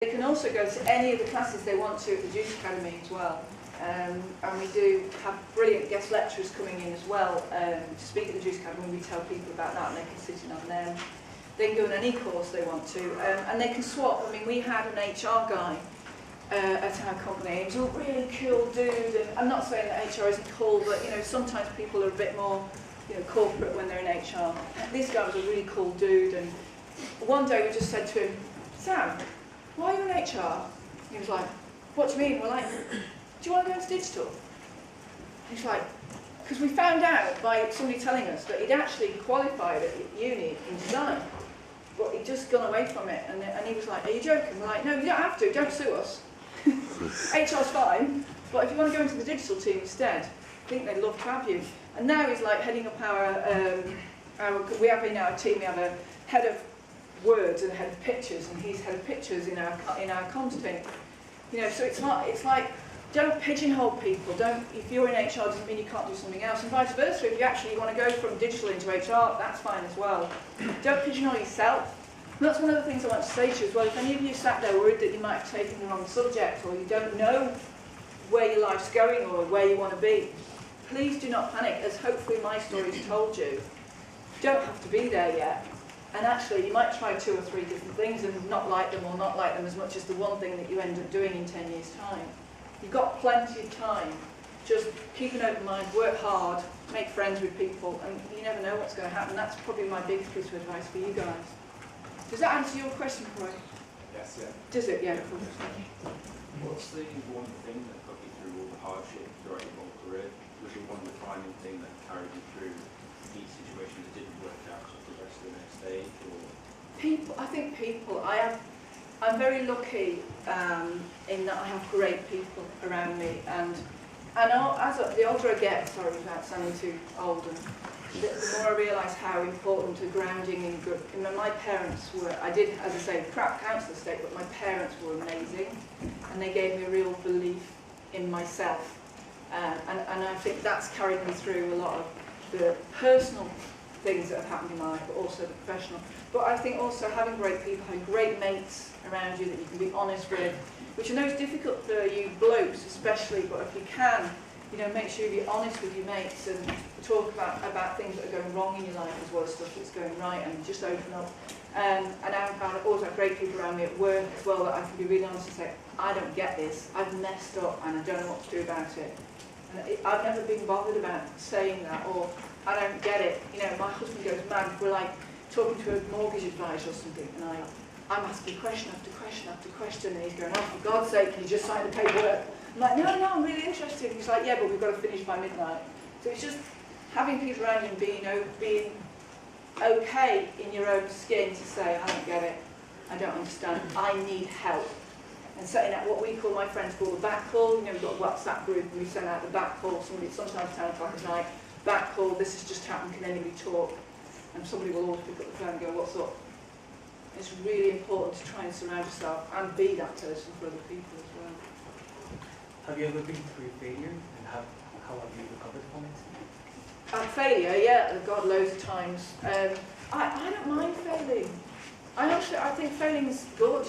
They can also go to any of the classes they want to at the Juice Academy as well. And we do have brilliant guest lecturers coming in as well to speak at the Juice Academy. We tell people about that and they can sit in on them. They can go on any course they want to, and they can swap. I mean, we had an HR guy at our company. He was a really cool dude, and I'm not saying that HR isn't cool, but you know, sometimes people are a bit more, you know, corporate when they're in HR. This guy was a really cool dude, and one day we just said to him, Sam, why are you in HR? He was like, what do you mean? We're like, do you want to go into digital? He's like, because we found out by somebody telling us that he'd actually qualified at uni in design, but he'd just gone away from it, and he was like, are you joking? We're like, no, you don't have to, don't sue us. HR's fine, but if you want to go into the digital team instead, I think they'd love to have you. And now he's like heading up we have in our team, we have a head of words and a head of pictures, and he's head of pictures in our comms team. You know, so it's like, don't pigeonhole people. If you're in HR, doesn't mean you can't do something else, and vice versa. If you actually want to go from digital into HR, that's fine as well. Don't pigeonhole yourself. And that's one of the things I want to say to you as well. If any of you sat there worried that you might have taken the wrong subject, or you don't know where your life's going or where you want to be, please do not panic, as hopefully my story's told you. You don't have to be there yet. And actually, you might try 2 or 3 different things and not like them, or not like them as much as the one thing that you end up doing in 10 years' time. You've got plenty of time. Just keep an open mind, work hard, make friends with people, and you never know what's going to happen. That's probably my biggest piece of advice for you guys. Does that answer your question, Corey? Yes, yeah. Does it? Yeah, cool. What's the one thing that got you through all the hardship throughout your whole career? Was there one defining thing that carried you through each situation that didn't work out to progress to the next stage? Or? People, I think people. I'm very lucky in that I have great people around me, and the older I get, sorry without sounding too old, and the more I realise how important a grounding in good. You know, my parents were, I did, as I say, crap council estate, but my parents were amazing, and they gave me a real belief in myself, and I think that's carried me through a lot of the personal things that have happened in my life, but also the professional. But I think also having great people, having great mates around you that you can be honest with, which I know is difficult for you blokes especially, but if you can, you know, make sure you be honest with your mates and talk about things that are going wrong in your life as well as stuff that's going right, and just open up. And I've always had great people around me at work as well that I can be really honest and say, I don't get this, I've messed up and I don't know what to do about it. And I've never been bothered about saying that, or I don't get it. You know, my husband goes mad if we're like talking to a mortgage advisor or something, and I'm asking question after question after question, and he's going, oh, for God's sake, can you just sign the paperwork? I'm like, no, I'm really interested. He's like, yeah, but we've got to finish by midnight. So it's just having people around you and being okay in your own skin to say, I don't get it, I don't understand, I need help. And setting out what we call, my friends call the back call. You know, we've got a WhatsApp group and we send out the back call, sometimes 10 o'clock at night, back call, this has just happened, can anybody talk? And somebody will always pick up the phone and go, what's up? It's really important to try and surround yourself and be that person for other people as well. Have you ever been through failure, and how have you recovered from it? Failure, yeah, God, loads of times. I don't mind failing. I think failing is good.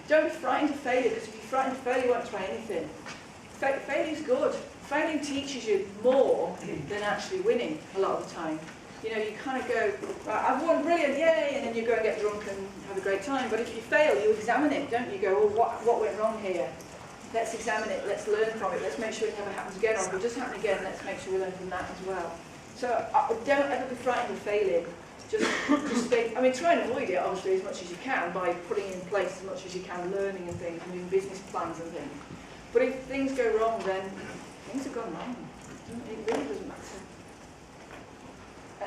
Don't be frightened of failure, because if you're frightened of failure, you won't try anything. Failing is good. Failing teaches you more than actually winning a lot of the time. You know, you kind of go, right, I've won, brilliant, yay, and then you go and get drunk and have a great time. But if you fail, you examine it, don't you? Go, well, what went wrong here? Let's examine it, let's learn from it, let's make sure it never happens again, or if it does happen again, let's make sure we learn from that as well. So don't ever be frightened of failing. Just think, I mean, try and avoid it, obviously, as much as you can by putting in place as much as you can, learning and things, and doing business plans and things. But if things go wrong, then things have gone wrong. It really doesn't matter.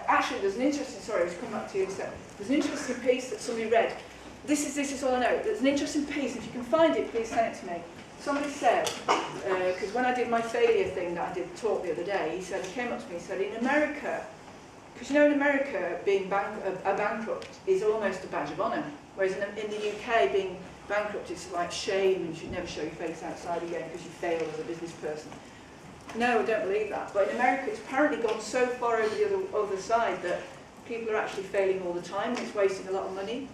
Actually, there's an interesting, sorry, I'll just come back to you in a second. There's an interesting piece that somebody read. This is all I know. There's an interesting piece. If you can find it, please send it to me. Somebody said, because when I did my failure thing that I did talk the other day, he came up to me and said, in America, because you know in America, being a bankrupt is almost a badge of honour, whereas in the UK, being bankrupt is like shame, and you should never show your face outside again because you failed as a business person. No, I don't believe that. But in America, it's apparently gone so far over the other side that people are actually failing all the time, and it's wasting a lot of money.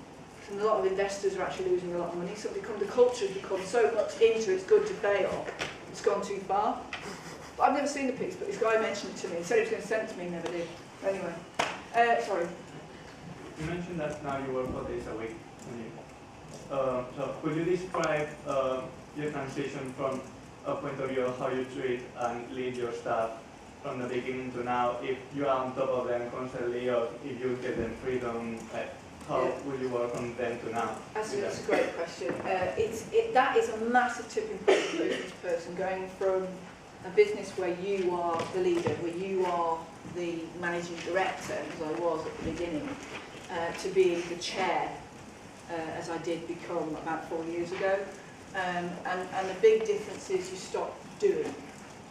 and a lot of investors are actually losing a lot of money. So the culture has become so much into it's good to fail, it's gone too far. But I've never seen the piece, but this guy mentioned it to me. He said he was going to send it to me, never did. Anyway, sorry. You mentioned that now you work 4 days a week. So could you describe your transition from a point of view of how you treat and lead your staff from the beginning to now, if you are on top of them constantly, or if you give them freedom, how will you work on them to now? That's a great question. That is a massive tipping point for a business person, going from a business where you are the leader, where you are the managing director, as I was at the beginning, to being the chair, as I did become about 4 years ago. And the big difference is you stop doing,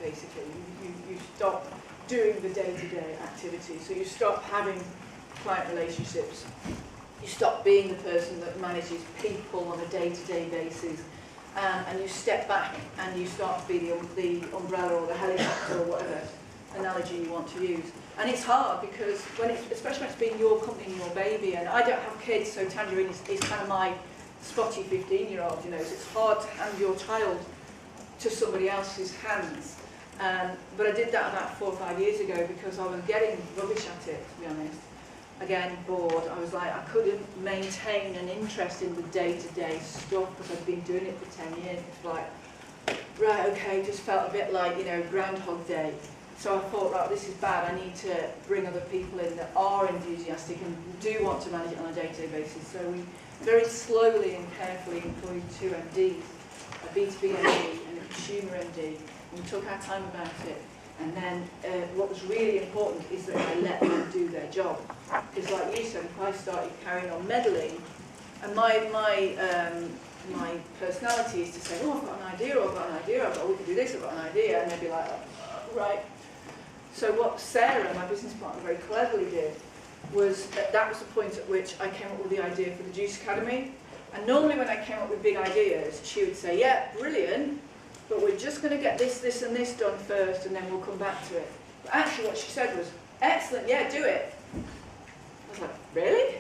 basically. You stop doing the day-to-day activities. So you stop having client relationships. You stop being the person that manages people on a day-to-day basis. And you step back and you start to be the umbrella or the helicopter or whatever analogy you want to use. And it's hard because, especially when it's been your company and your baby, and I don't have kids, so Tangerine is kind of my spotty 15-year-old, you know, so it's hard to hand your child to somebody else's hands. But I did that about 4 or 5 years ago because I was getting rubbish at it, to be honest. Again, bored. I was like, I couldn't maintain an interest in the day-to-day stuff because I'd been doing it for 10 years. It's like, right, okay, just felt a bit like, you know, Groundhog Day. So I thought, right, this is bad. I need to bring other people in that are enthusiastic and do want to manage it on a day-to-day basis. So we very slowly and carefully employed 2 MDs, a B2B MD and a consumer MD. We took our time about it. And then what was really important is that I let them do their job. Because like you said, if I started carrying on meddling, and my personality is to say, oh, I've got an idea, or I've got an idea, we can do this, I've got an idea, and they'd be like, right. So what Sarah, my business partner, very cleverly did was that was the point at which I came up with the idea for the Juice Academy. And normally when I came up with big ideas, she would say, yeah, brilliant, but we're just going to get this, this and this done first, and then we'll come back to it. But actually what she said was, excellent, yeah, do it. I was like, really?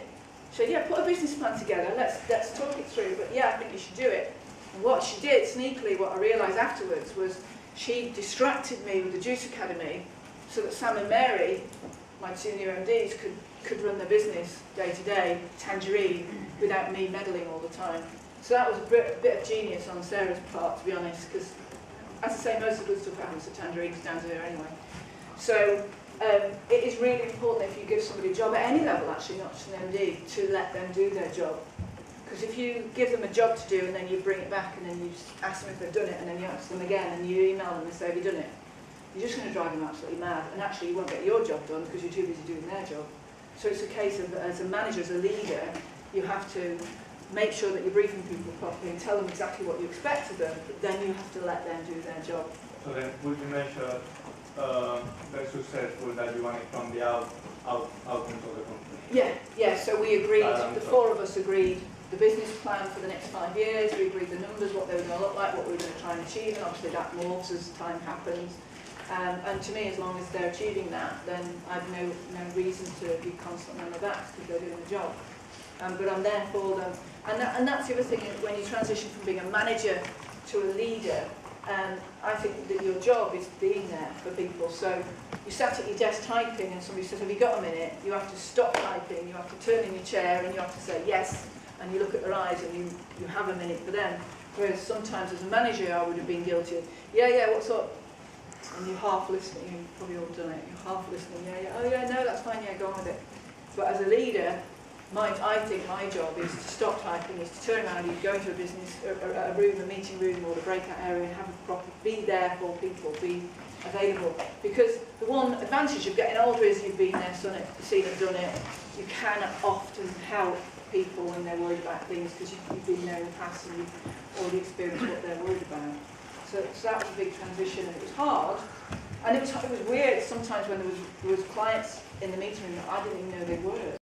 She said, yeah, put a business plan together, let's talk it through, but yeah, I think you should do it. And what she did, sneakily, what I realised afterwards, was she distracted me with the Juice Academy so that Sam and Mary, my 2 new MDs, could run their business day to day, Tangerine, without me meddling all the time. So that was a bit of genius on Sarah's part, to be honest, because, as I say, most of the good stuff happens at Tangerine, it's down to her anyway. So it is really important if you give somebody a job at any level, actually, not just an MD, to let them do their job. Because if you give them a job to do and then you bring it back and then you ask them if they've done it and then you ask them again and you email them and say, have you done it? You're just going to drive them absolutely mad, and actually you won't get your job done because you're too busy doing their job. So it's a case of, as a manager, as a leader, you have to make sure that you're briefing people properly and tell them exactly what you expect of them, but then you have to let them do their job. So then would you measure the successful that you wanted from the outcomes of the company? Yeah, so we agreed, the 4 of us agreed the business plan for the next 5 years, we agreed the numbers, what they were going to look like, what we were going to try and achieve, and obviously that morphs as time happens. And to me, as long as they're achieving that, then I've no reason to be constantly on the back because they're doing the job. But I'm there for them. And that's the other thing, when you transition from being a manager to a leader, I think that your job is being there for people. So you sat at your desk typing and somebody says, have you got a minute? You have to stop typing, you have to turn in your chair and you have to say yes, and you look at their eyes and you have a minute for them. Whereas sometimes as a manager I would have been guilty of, yeah, what's up? And you're half listening, you've probably all done it, you're half listening, yeah, oh yeah, no, that's fine, yeah, go on with it. But as a leader, I think my job is to stop typing, is to turn around, you go into a business, a room, a meeting room or a breakout area and have a proper, be there for people, be available. Because the one advantage of getting older is you've been there, seen it, done it. You can often help people when they're worried about things because you've been there in the past and you've already experienced what they're worried about. So that was a big transition and it was hard. And it was weird sometimes when there was clients in the meeting room that I didn't even know they were.